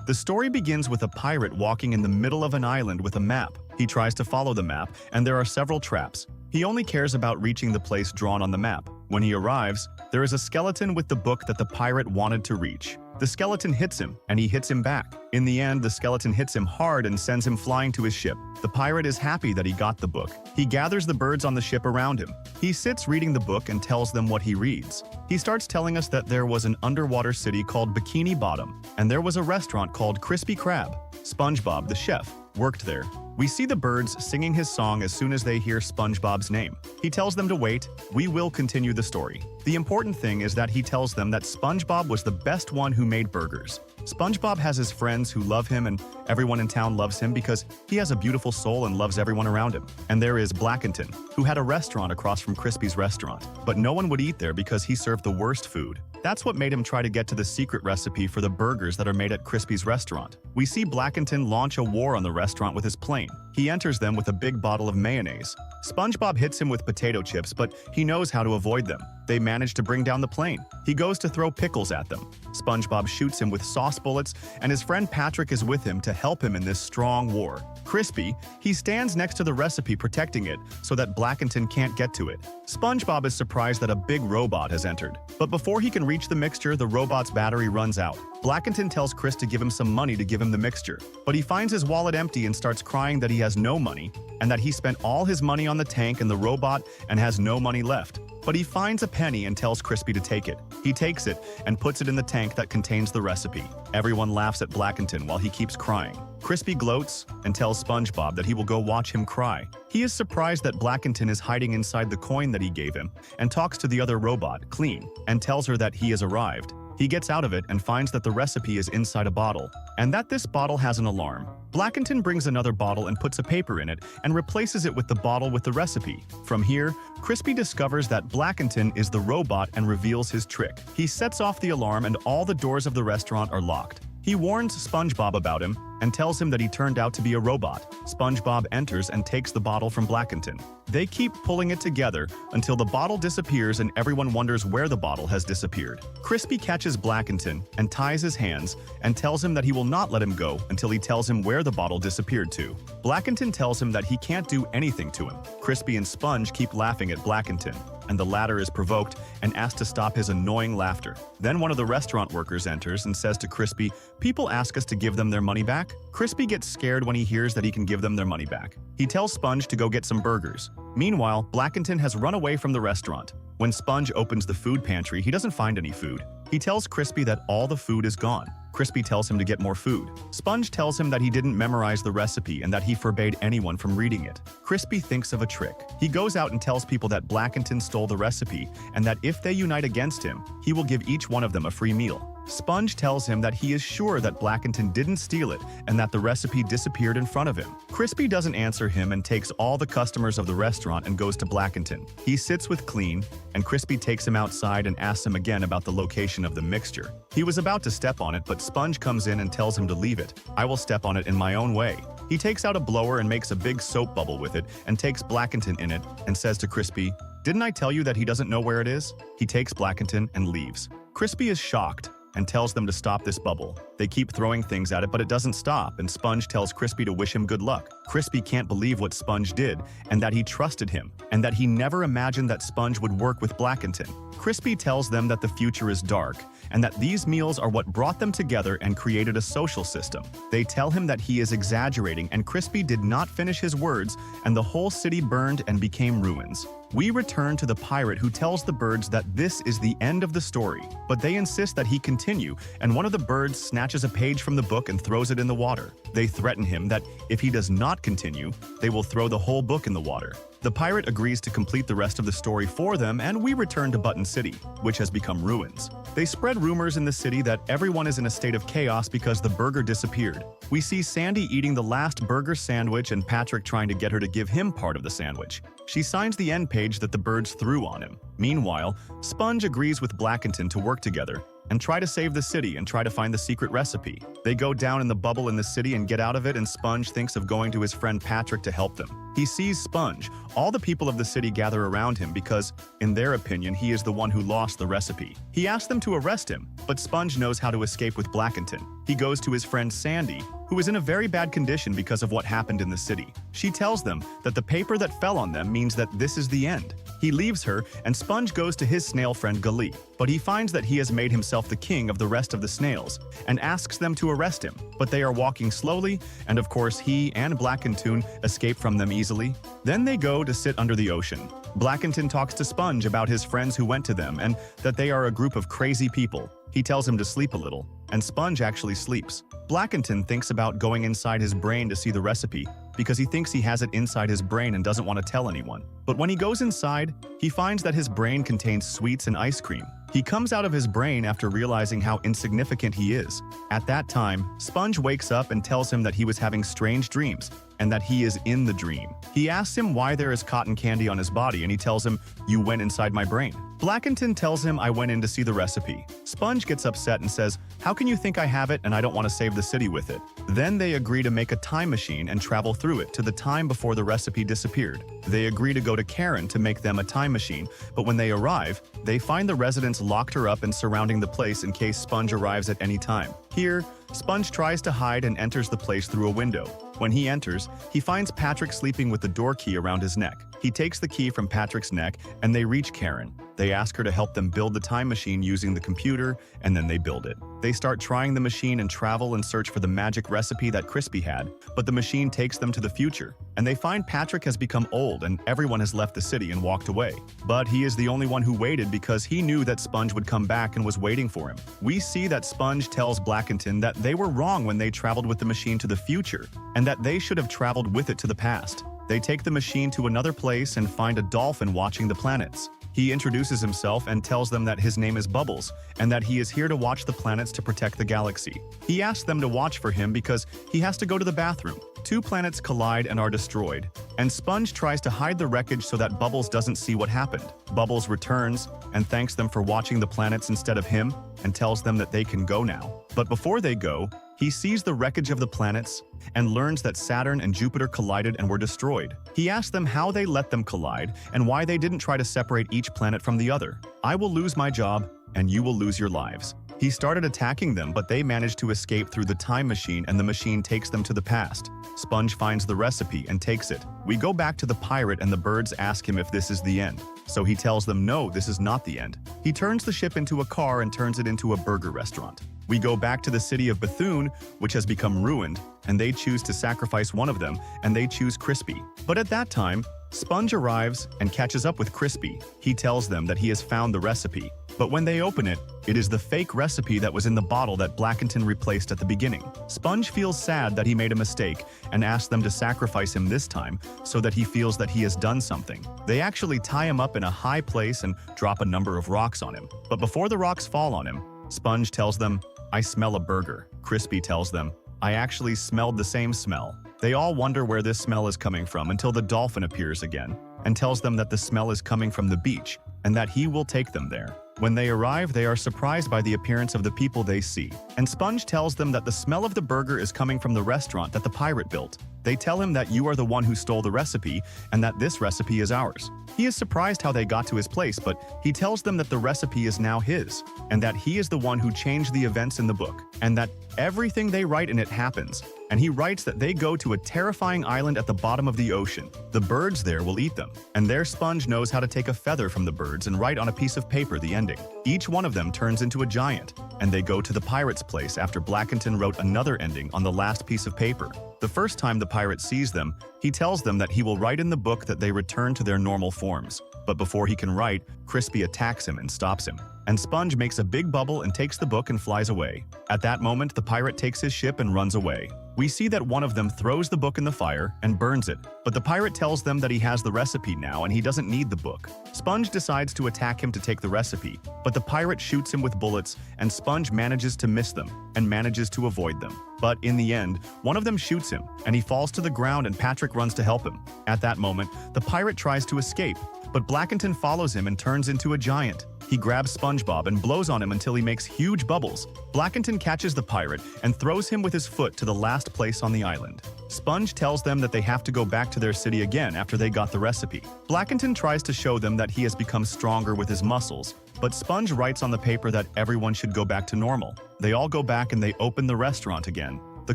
The story begins with a pirate walking in the middle of an island with a map. He tries to follow the map, and there are several traps. He only cares about reaching the place drawn on the map. When he arrives, there is a skeleton with the book that the pirate wanted to reach. The skeleton hits him, and he hits him back. In the end, the skeleton hits him hard and sends him flying to his ship. The pirate is happy that he got the book. He gathers the birds on the ship around him. He sits reading the book and tells them what he reads. He starts telling us that there was an underwater city called Bikini Bottom, and there was a restaurant called Crispy Crab. SpongeBob, the chef, worked there. We see the birds singing his song as soon as they hear SpongeBob's name. He tells them to wait. We will continue the story. The important thing is that he tells them that SpongeBob was the best one who made burgers. SpongeBob has his friends who love him, and everyone in town loves him because he has a beautiful soul and loves everyone around him. And there is Blackington, who had a restaurant across from Crispy's restaurant, but no one would eat there because he served the worst food. That's what made him try to get to the secret recipe for the burgers that are made at Crispy's restaurant. We see Blackington launch a war on the restaurant with his plane. He enters them with a big bottle of mayonnaise. SpongeBob hits him with potato chips, but he knows how to avoid them. They manage to bring down the plane. He goes to throw pickles at them. SpongeBob shoots him with sauce bullets, and his friend Patrick is with him to help him in this strong war. Crispy, he stands next to the recipe protecting it so that Blackington can't get to it. SpongeBob is surprised that a big robot has entered. But before he can reach the mixture, the robot's battery runs out. Blackington tells Chris to give him some money to give him the mixture. But he finds his wallet empty and starts crying that he has no money, and that he spent all his money on the tank and the robot and has no money left. But he finds a penny and tells Crispy to take it. He takes it and puts it in the tank that contains the recipe. Everyone laughs at Blackington while he keeps crying. Crispy gloats and tells SpongeBob that he will go watch him cry. He is surprised that Blackington is hiding inside the coin that he gave him and talks to the other robot, Clean, and tells her that he has arrived. He gets out of it and finds that the recipe is inside a bottle, and that this bottle has an alarm. Blackington brings another bottle and puts a paper in it and replaces it with the bottle with the recipe. From here, Crispy discovers that Blackington is the robot and reveals his trick. He sets off the alarm and all the doors of the restaurant are locked. He warns SpongeBob about him and tells him that he turned out to be a robot. SpongeBob enters and takes the bottle from Blackington. They keep pulling it together until the bottle disappears and everyone wonders where the bottle has disappeared. Crispy catches Blackington and ties his hands and tells him that he will not let him go until he tells him where the bottle disappeared to. Blackington tells him that he can't do anything to him. Crispy and Sponge keep laughing at Blackington, and the latter is provoked and asked to stop his annoying laughter. Then one of the restaurant workers enters and says to Crispy, "People ask us to give them their money back." Crispy gets scared when he hears that he can give them their money back. He tells Sponge to go get some burgers. Meanwhile, Blackington has run away from the restaurant. When Sponge opens the food pantry, he doesn't find any food. He tells Crispy that all the food is gone. Crispy tells him to get more food. Sponge tells him that he didn't memorize the recipe and that he forbade anyone from reading it. Crispy thinks of a trick. He goes out and tells people that Blackington stole the recipe and that if they unite against him, he will give each one of them a free meal. Sponge tells him that he is sure that Blackington didn't steal it and that the recipe disappeared in front of him. Crispy doesn't answer him and takes all the customers of the restaurant and goes to Blackington. He sits with Clean, and Crispy takes him outside and asks him again about the location of the mixture. He was about to step on it, but Sponge comes in and tells him to leave it. "I will step on it in my own way." He takes out a blower and makes a big soap bubble with it and takes Blackington in it and says to Crispy, "Didn't I tell you that he doesn't know where it is?" He takes Blackington and leaves. Crispy is shocked and tells them to stop this bubble. They keep throwing things at it, but it doesn't stop, and Sponge tells Crispy to wish him good luck. Crispy can't believe what Sponge did, and that he trusted him, and that he never imagined that Sponge would work with Blackington. Crispy tells them that the future is dark, and that these meals are what brought them together and created a social system. They tell him that he is exaggerating, and Crispy did not finish his words, and the whole city burned and became ruins. We return to the pirate who tells the birds that this is the end of the story, but they insist that he continue, and one of the birds snatches a page from the book and throws it in the water. They threaten him that if he does not continue, they will throw the whole book in the water. The pirate agrees to complete the rest of the story for them, and we return to Button City, which has become ruins. They spread rumors in the city that everyone is in a state of chaos because the burger disappeared. We see Sandy eating the last burger sandwich and Patrick trying to get her to give him part of the sandwich. She signs the end page that the birds threw on him. Meanwhile, Sponge agrees with Blackington to work together, and try to save the city and try to find the secret recipe. They go down in the bubble in the city and get out of it, and Sponge thinks of going to his friend Patrick to help them. He sees Sponge. All the people of the city gather around him because, in their opinion, he is the one who lost the recipe. He asks them to arrest him, but Sponge knows how to escape with Blackington. He goes to his friend Sandy, who is in a very bad condition because of what happened in the city. She tells them that the paper that fell on them means that this is the end. He leaves her, and Sponge goes to his snail friend Gully, but he finds that he has made himself the king of the rest of the snails, and asks them to arrest him. But they are walking slowly, and of course he and Blackington escape from them easily. Then they go to sit under the ocean. Blackington talks to Sponge about his friends who went to them and that they are a group of crazy people. He tells him to sleep a little, and Sponge actually sleeps. Blackington thinks about going inside his brain to see the recipe because he thinks he has it inside his brain and doesn't want to tell anyone. But when he goes inside, he finds that his brain contains sweets and ice cream. He comes out of his brain after realizing how insignificant he is. At that time, Sponge wakes up and tells him that he was having strange dreams and that he is in the dream. He asks him why there is cotton candy on his body, and he tells him, "You went inside my brain." Blackington tells him, "I went in to see the recipe." Sponge gets upset and says, "How can you think I have it and I don't want to save the city with it?" Then they agree to make a time machine and travel through it to the time before the recipe disappeared. They agree to go to Karen to make them a time machine, but when they arrive, they find the residents locked her up and surrounding the place in case Sponge arrives at any time. Here, Sponge tries to hide and enters the place through a window. When he enters, he finds Patrick sleeping with the door key around his neck. He takes the key from Patrick's neck and they reach Karen. They ask her to help them build the time machine using the computer, and then they build it. They start trying the machine and travel and search for the magic recipe that Crispy had, but the machine takes them to the future, and they find Patrick has become old and everyone has left the city and walked away. But he is the only one who waited because he knew that Sponge would come back and was waiting for him. We see that Sponge tells Blackington that they were wrong when they traveled with the machine to the future, and that they should have traveled with it to the past. They take the machine to another place and find a dolphin watching the planets. He introduces himself and tells them that his name is Bubbles and that he is here to watch the planets to protect the galaxy. He asks them to watch for him because he has to go to the bathroom. Two planets collide and are destroyed, and Sponge tries to hide the wreckage so that Bubbles doesn't see what happened. Bubbles returns and thanks them for watching the planets instead of him and tells them that they can go now. But before they go, he sees the wreckage of the planets and learns that Saturn and Jupiter collided and were destroyed. He asks them how they let them collide and why they didn't try to separate each planet from the other. "I will lose my job, and you will lose your lives." He started attacking them, but they managed to escape through the time machine, and the machine takes them to the past. Sponge finds the recipe and takes it. We go back to the pirate, and the birds ask him if this is the end. So he tells them no, this is not the end. He turns the ship into a car and turns it into a burger restaurant. We go back to the city of Bethune, which has become ruined, and they choose to sacrifice one of them, and they choose Crispy. But at that time, Sponge arrives and catches up with Crispy. He tells them that he has found the recipe. But when they open it, it is the fake recipe that was in the bottle that Blackington replaced at the beginning. Sponge feels sad that he made a mistake and asks them to sacrifice him this time so that he feels that he has done something. They actually tie him up in a high place and drop a number of rocks on him. But before the rocks fall on him, Sponge tells them, "I smell a burger." Crispy tells them, "I actually smelled the same smell." They all wonder where this smell is coming from until the dolphin appears again and tells them that the smell is coming from the beach and that he will take them there. When they arrive, they are surprised by the appearance of the people they see, and Sponge tells them that the smell of the burger is coming from the restaurant that the pirate built. They tell him that you are the one who stole the recipe and that this recipe is ours. He is surprised how they got to his place, but he tells them that the recipe is now his, and that he is the one who changed the events in the book, and that everything they write in it happens. And he writes that they go to a terrifying island at the bottom of the ocean. The birds there will eat them, and their Sponge knows how to take a feather from the birds and write on a piece of paper the ending. Each one of them turns into a giant, and they go to the pirate's place after Blackington wrote another ending on the last piece of paper. The first time the pirate sees them, he tells them that he will write in the book that they return to their normal forms. But before he can write, Crispy attacks him and stops him. And Sponge makes a big bubble and takes the book and flies away. At that moment, the pirate takes his ship and runs away. We see that one of them throws the book in the fire and burns it, but the pirate tells them that he has the recipe now and he doesn't need the book. Sponge decides to attack him to take the recipe, but the pirate shoots him with bullets and Sponge manages to miss them and manages to avoid them. But in the end, one of them shoots him and he falls to the ground and Patrick runs to help him. At that moment, the pirate tries to escape, But Blackington follows him and turns into a giant. He grabs SpongeBob and blows on him until he makes huge bubbles. Blackington catches the pirate and throws him with his foot to the last place on the island. Sponge tells them that they have to go back to their city again after they got the recipe. Blackington tries to show them that he has become stronger with his muscles, but Sponge writes on the paper that everyone should go back to normal. They all go back and they open the restaurant again. The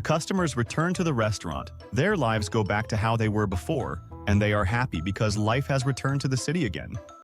customers return to the restaurant. Their lives go back to how they were before, and they are happy because life has returned to the city again.